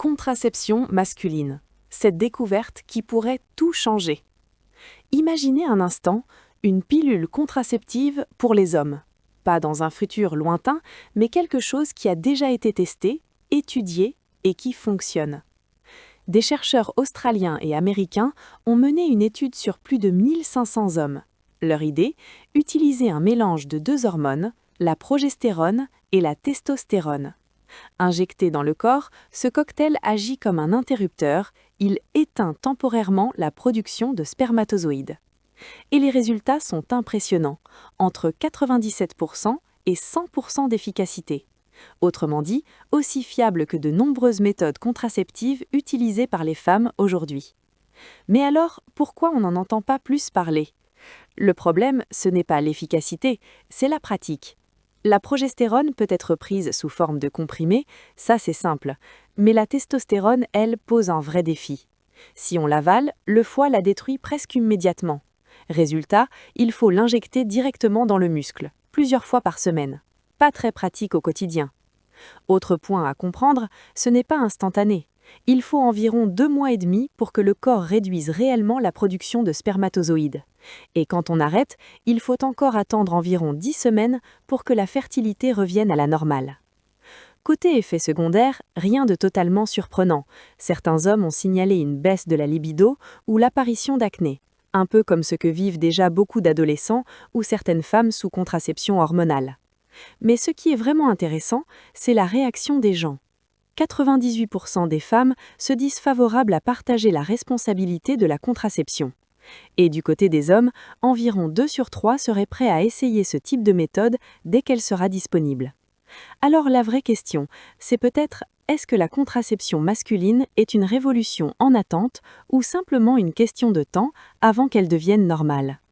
Contraception masculine. Cette découverte qui pourrait tout changer. Imaginez un instant une pilule contraceptive pour les hommes. Pas dans un futur lointain, mais quelque chose qui a déjà été testé, étudié et qui fonctionne. Des chercheurs australiens et américains ont mené une étude sur plus de 1500 hommes. Leur idée, utiliser un mélange de deux hormones, la progestérone et la testostérone. Injecté dans le corps, ce cocktail agit comme un interrupteur, il éteint temporairement la production de spermatozoïdes. Et les résultats sont impressionnants, entre 97% et 100% d'efficacité. Autrement dit, aussi fiable que de nombreuses méthodes contraceptives utilisées par les femmes aujourd'hui. Mais alors, pourquoi on n'en entend pas plus parler? Le problème, ce n'est pas l'efficacité, c'est la pratique. La progestérone peut être prise sous forme de comprimé, ça c'est simple. Mais la testostérone, elle, pose un vrai défi. Si on l'avale, le foie la détruit presque immédiatement. Résultat, il faut l'injecter directement dans le muscle, plusieurs fois par semaine. Pas très pratique au quotidien. Autre point à comprendre, ce n'est pas instantané. Il faut environ 2 mois et demi pour que le corps réduise réellement la production de spermatozoïdes. Et quand on arrête, il faut encore attendre environ 10 semaines pour que la fertilité revienne à la normale. Côté effets secondaires, rien de totalement surprenant. Certains hommes ont signalé une baisse de la libido ou l'apparition d'acné, un peu comme ce que vivent déjà beaucoup d'adolescents ou certaines femmes sous contraception hormonale. Mais ce qui est vraiment intéressant, c'est la réaction des gens. 98% des femmes se disent favorables à partager la responsabilité de la contraception. Et du côté des hommes, environ 2 sur 3 seraient prêts à essayer ce type de méthode dès qu'elle sera disponible. Alors la vraie question, c'est peut-être est-ce que la contraception masculine est une révolution en attente ou simplement une question de temps avant qu'elle devienne normale ?